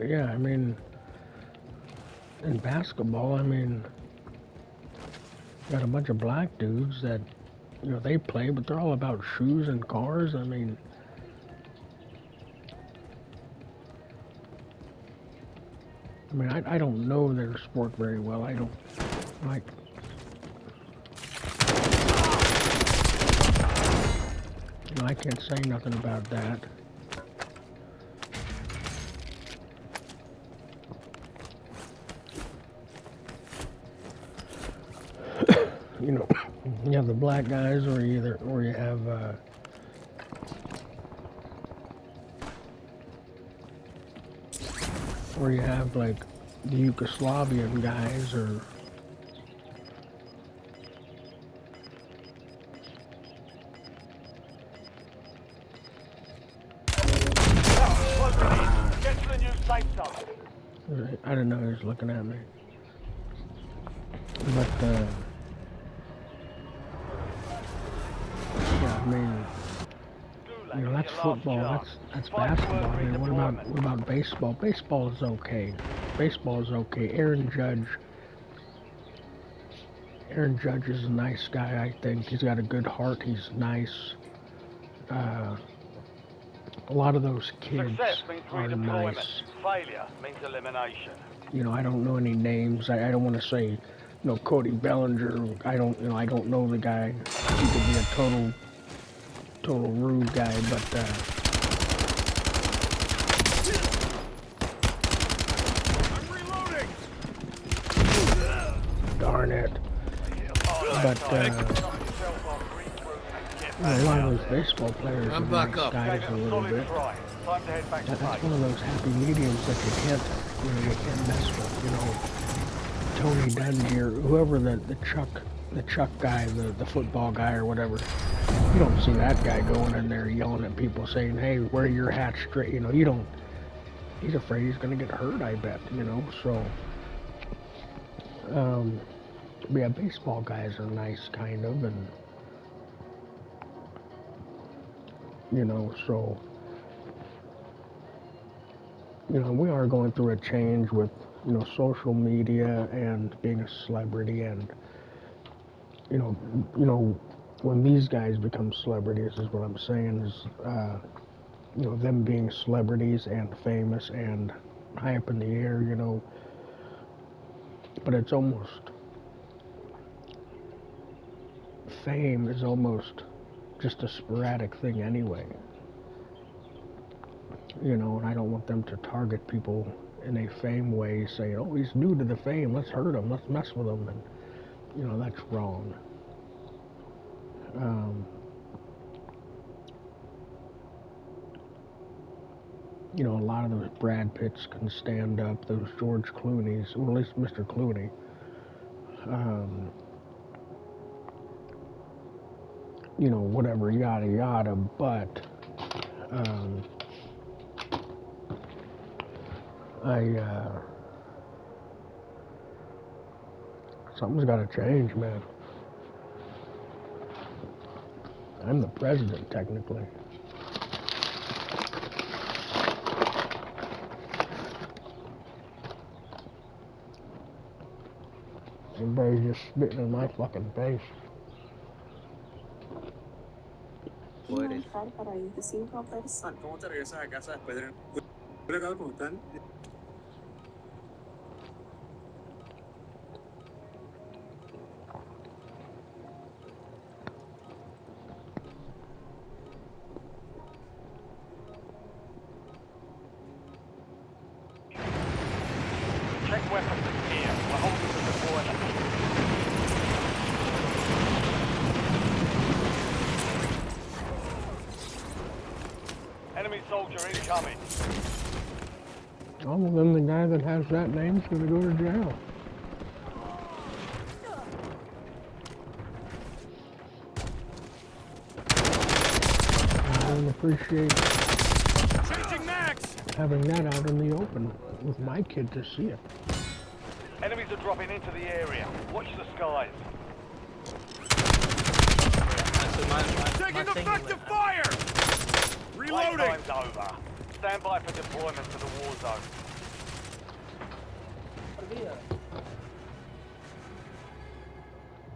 yeah, I mean, in basketball, I mean, you got a bunch of black dudes that, they play, but they're all about shoes and cars. I don't know their sport very well. I don't like. I can't say nothing about that. You know, you have the black guys, or you have, like the Yugoslavian guys, or Get to the new safe zone. I don't know who's looking at me, but yeah, I mean. That's football. That's basketball. I mean, what about baseball? Baseball is okay. Baseball is okay. Aaron Judge is a nice guy. I think he's got a good heart. He's nice. A lot of those kids are nice. Failure means elimination. I don't know any names. I don't want to say, Cody Bellinger. I don't know the guy. He could be a total rude guy, but. Darn it. But, a lot of those baseball players are nice guys a little bit. That's one of those happy mediums that you can't mess with, Tony Dungy or whoever the Chuck guy, the football guy or whatever. You don't see that guy going in there yelling at people saying, hey, wear your hat straight, you don't. He's afraid he's going to get hurt, I bet, so. Yeah, baseball guys are nice, kind of, and, so, we are going through a change with, social media and being a celebrity, and, when these guys become celebrities is what I'm saying is, them being celebrities and famous and high up in the air, but it's almost, fame is almost just a sporadic thing anyway, and I don't want them to target people in a fame way, saying, oh, he's new to the fame, let's hurt him, let's mess with him, and, that's wrong. A lot of those Brad Pitts can stand up, those George Clooney's, or at least Mr. Clooney. Whatever, yada yada, but something's got to change, man. I'm the president, technically. Everybody's just spitting in my fucking face. ¿Cómo te regresas a casa después de un como están? Check weapons and gear. We're holding the deployment. Enemy soldier incoming. Oh, well, then the guy that has that name's gonna go to jail. I don't appreciate having that out in the open with my kid to see it. Enemies are dropping into the area. Watch the skies. Taking effective fire! Reloading! Playtime's over. Stand by for deployment to the war zone.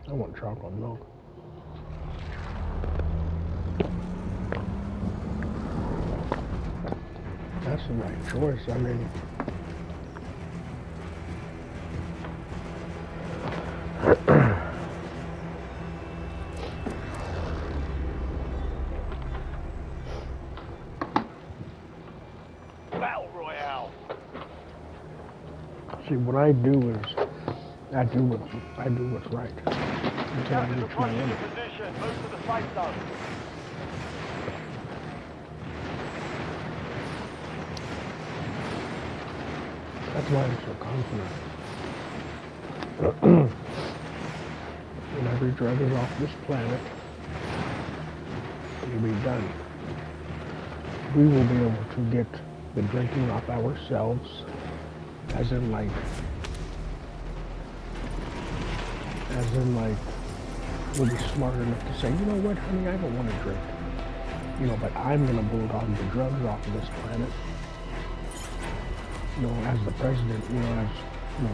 I want chocolate milk. That's the right choice. I mean, Battle Royale. see, what I do is I do what's right until I Gas is reach my approaching your limit. position. Move to the safe zone. That's why I'm so confident. When every drug is off this planet, it'll be done. We will be able to get the drinking off ourselves, as in like, we'll be smart enough to say, you know what, honey, I don't want to drink. You know, but I'm going to bulldog the drugs off of this planet. You know, as the president, you know, as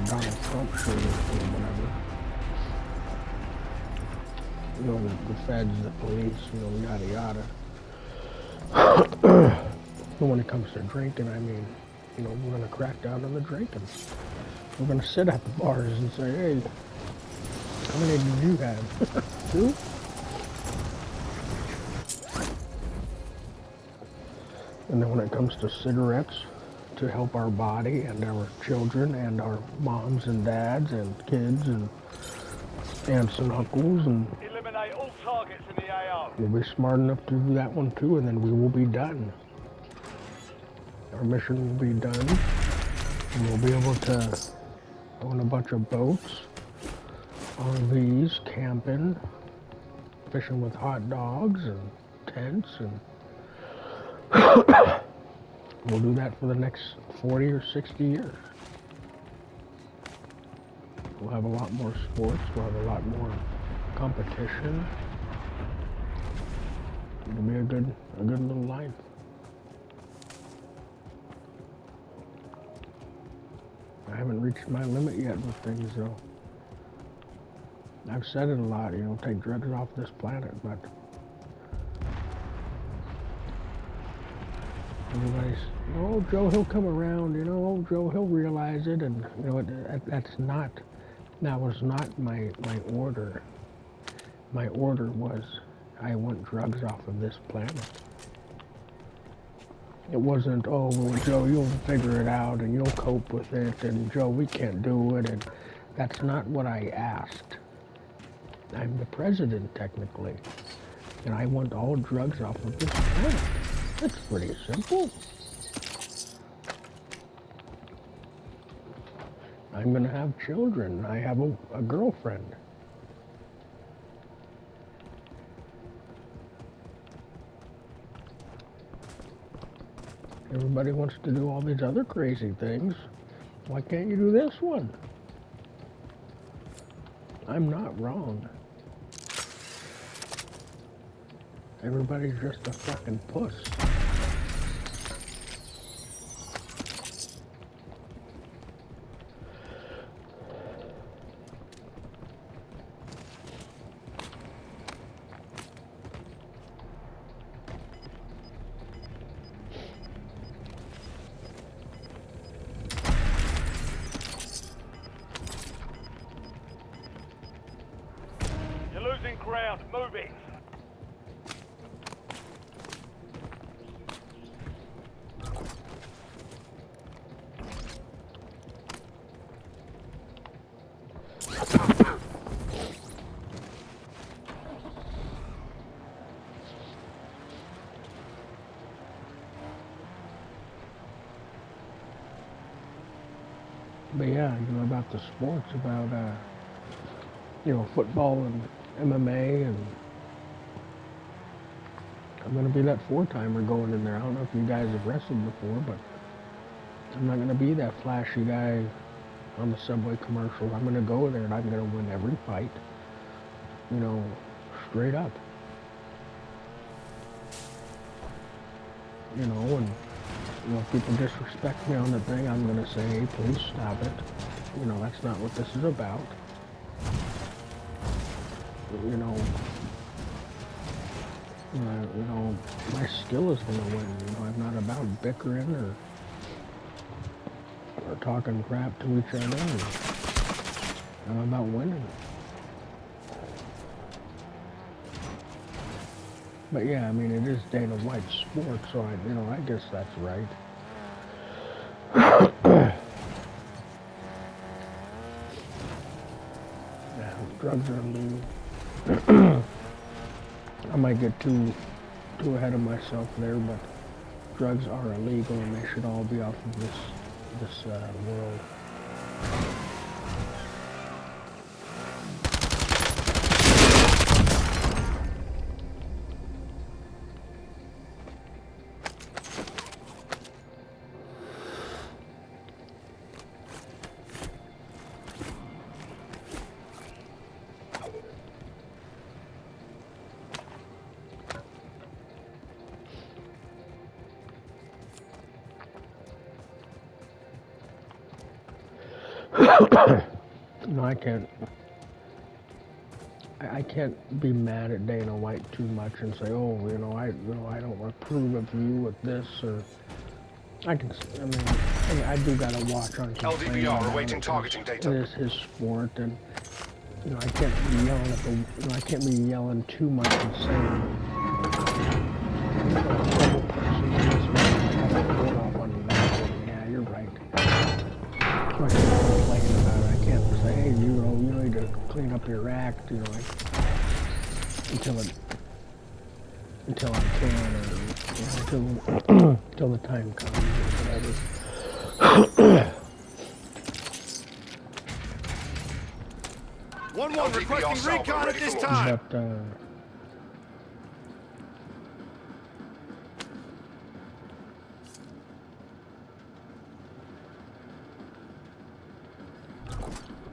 Donald Trump should, or whatever. You know, the feds, the police, you know, yada yada. But when it comes to drinking, I mean, you know, we're going to crack down on the drinking. We're going to sit at the bars and say, hey, how many did you have? 2? And then when it comes to cigarettes, to help our body and our children and our moms and dads and kids and aunts and uncles, and Eliminate all targets in the AO. we'll be smart enough to do that one too, and then we will be done. Our mission will be done, and we'll be able to own a bunch of boats, RVs, camping, fishing with hot dogs and tents, and we'll do that for the next 40 or 60 years. We'll have a lot more sports, we'll have a lot more competition. It'll be a good little life. I haven't reached my limit yet with things though. I've said it a lot, you know, take drugs off this planet, but everybody's, oh, Joe, he'll come around, you know, oh, Joe, he'll realize it, and, you know, that was not my order. My order was, I want drugs off of this planet. It wasn't, oh, well, Joe, you'll figure it out, and you'll cope with it, and Joe, we can't do it, and that's not what I asked. I'm the president, technically, and I want all drugs off of this planet. That's pretty simple. I'm going to have children. I have a girlfriend. Everybody wants to do all these other crazy things. Why can't you do this one? I'm not wrong. Everybody's just a fucking puss. You're losing ground. Move it. But yeah, you know, about the sports, about, you know, football and MMA, and I'm going to be that 4-timer going in there. I don't know if you guys have wrestled before, but I'm not going to be that flashy guy on the Subway commercial. I'm going to go there and I'm going to win every fight, you know, straight up. You know, and you know, if people disrespect me on the thing, I'm going to say, hey, please stop it. you know, that's not what this is about. You know, my skill is gonna win. You know, I'm not about bickering or talking crap to each other. I'm about winning. But yeah, I mean, it is Dana White sport, so I guess that's right. Yeah, drugs are illegal. I might get too ahead of myself there, but drugs are illegal and they should all be off of this world. No, I can't be mad at Dana White too much and say, oh, I don't approve of you with this, or I mean, I do gotta watch on LDVR awaiting targeting data. It is his sport, and I can't be yelling at I can't be yelling too much and saying, yeah, you're right. So I can't complain about it. I can't say, hey, you need to clean up your act, until I can, or until the time comes, or whatever. 1-1 requesting recon at this time. But,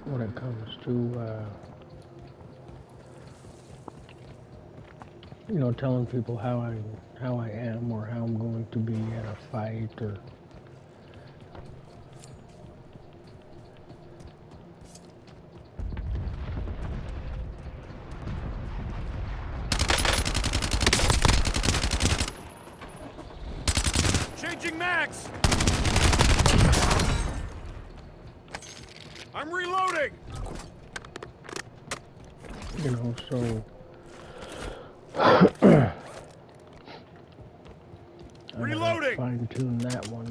when it comes to, telling people how I am or how I'm going to be at a fight, or Changing max. I'm reloading. So Reloading. Fine tune that one.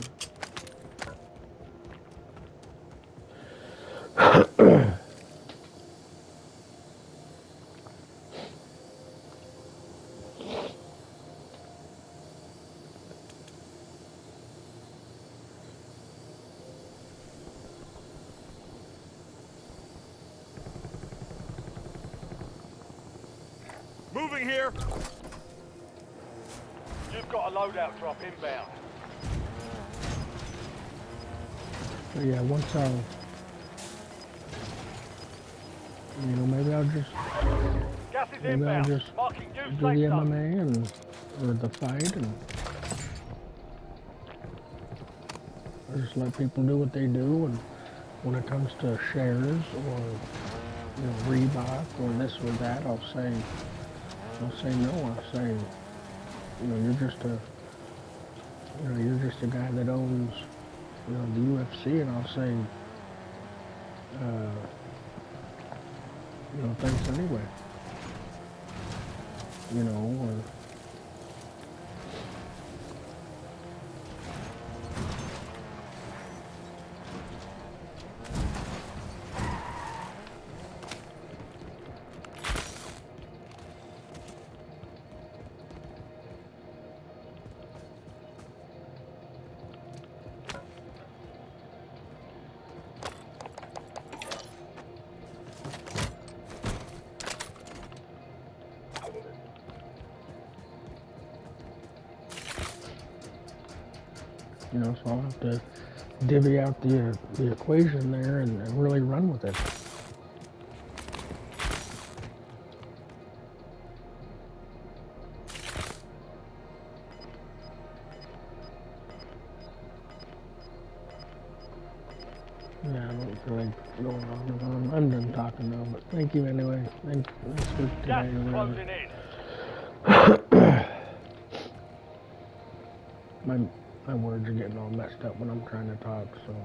Moving here. You've got a loadout drop inbound. So yeah, once I'll, maybe I'll just, Gas is maybe I'll inbound. just Marking new do the safe zone. MMA or the fight, and I'll just let people do what they do. And when it comes to shares or Reebok or this or that, I'll say no. I'll say, you're just a guy that owns, the UFC, and I'll say, thanks anyway. Or so I'll have to divvy out the equation there and really run with it. Yeah, I don't feel like going on. I'm done talking now, but thank you anyway. Thanks for Gas today is or closing whatever. in. My words are getting all messed up when I'm trying to talk, so.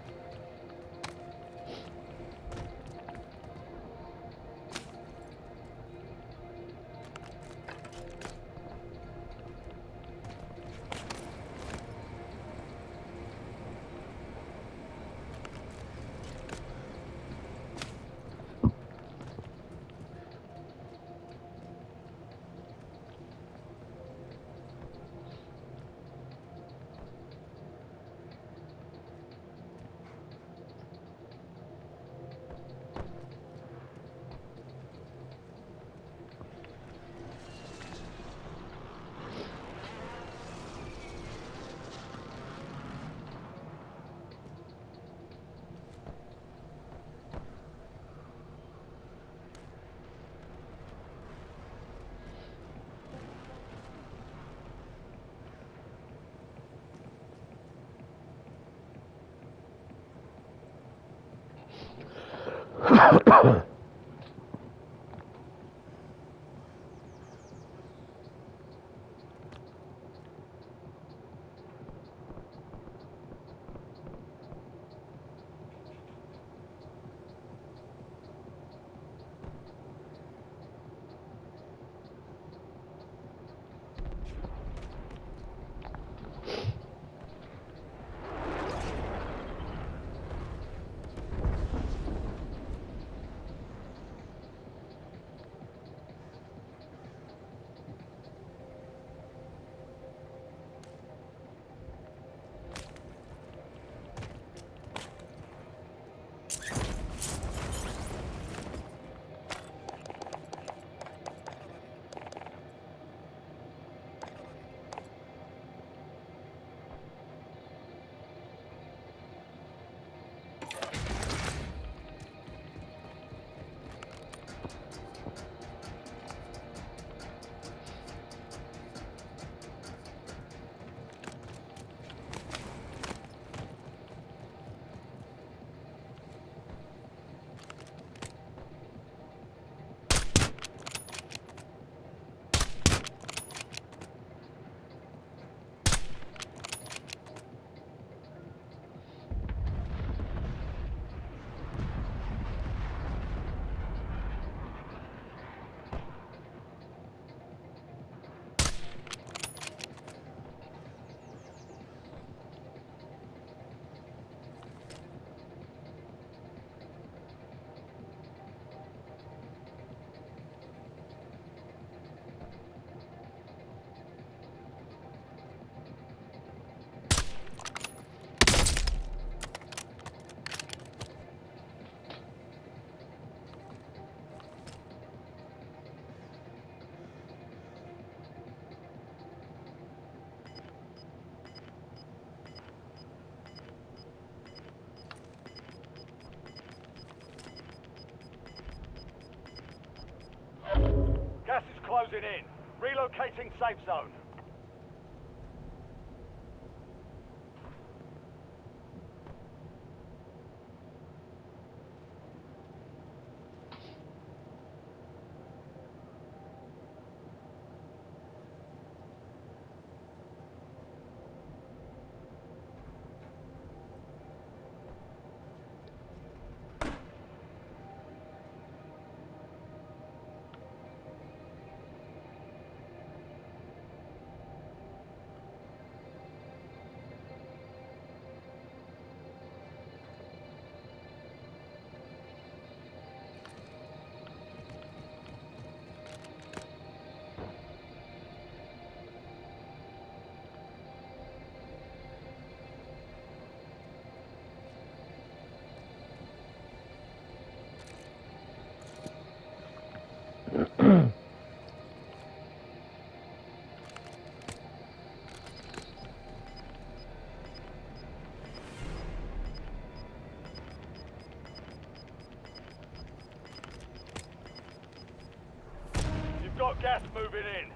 Gas is closing in. Relocating safe zone. You've got gas moving in.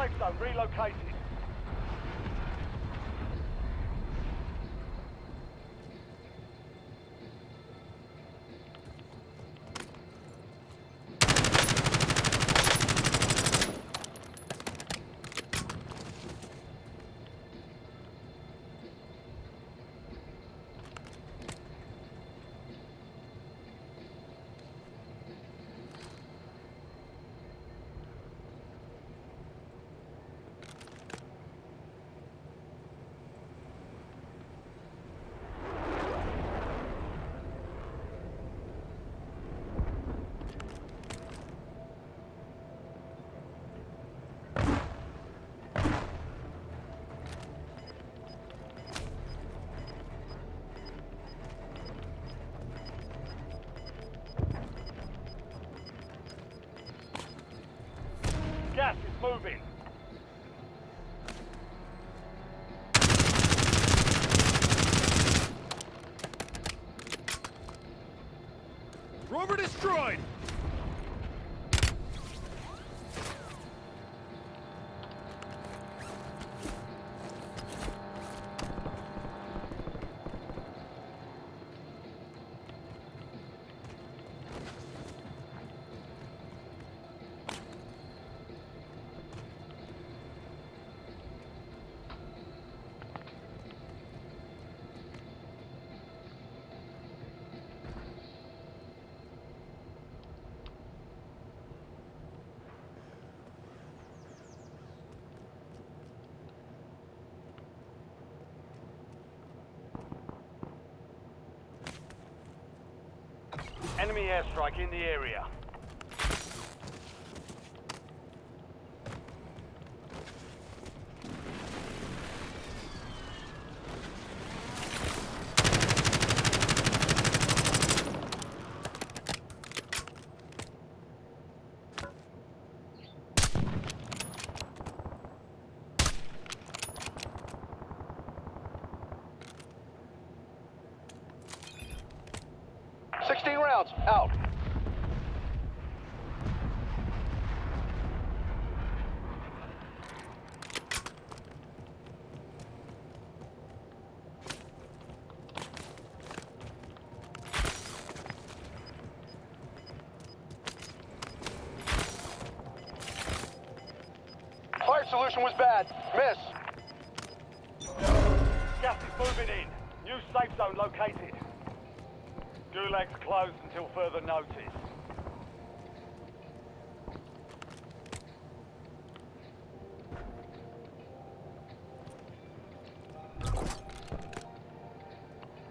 safe zone relocated. Gas is moving. Rover destroyed! Enemy airstrike in the area. Rounds out. Fire solution was bad. Miss. Gas is moving in. New safe zone located. Gulag's closed until further notice.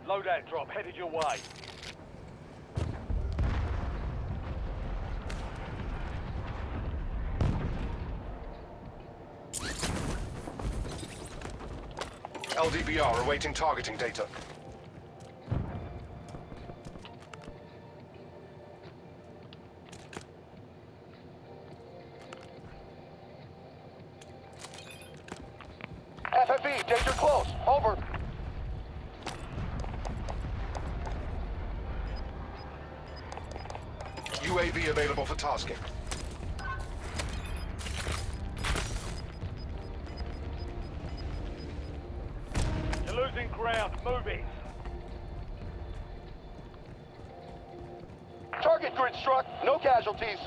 Loadout drop headed your way. LDBR awaiting targeting data. FFE, danger close. Over. UAV available for tasking. You're losing ground. Move it. Target grid struck. No casualties.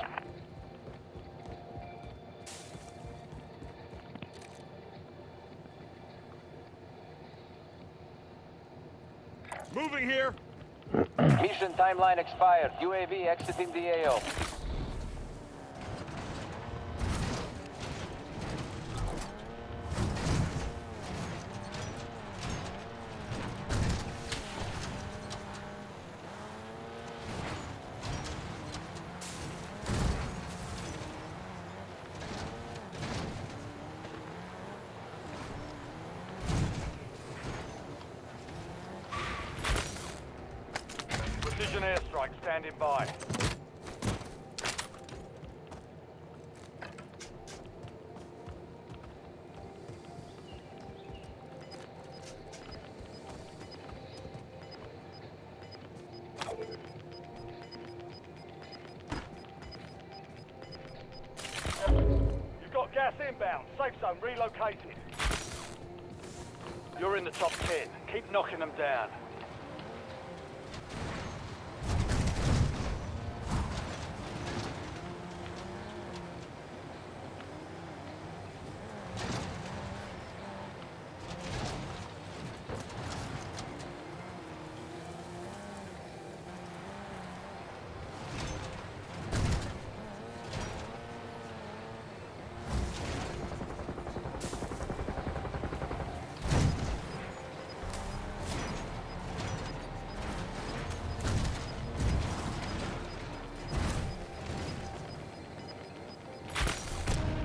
Moving here. Mission timeline expired. UAV exiting the AO. Precision airstrike standing by. You've got gas inbound. inbound. Safe zone relocated. You're in the top 10. Keep knocking them down.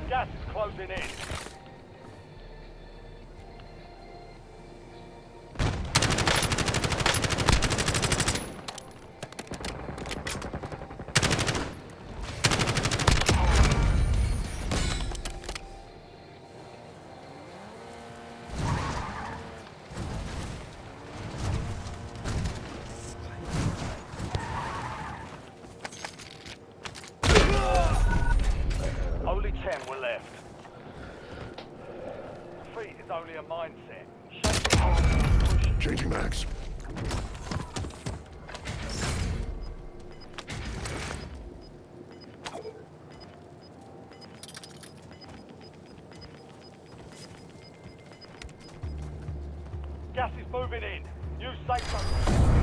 Gas is closing in. Only 10 were left. Defeat is only a mindset. Shake it off and push it. Changing mags. Gas is moving in. New safe zone.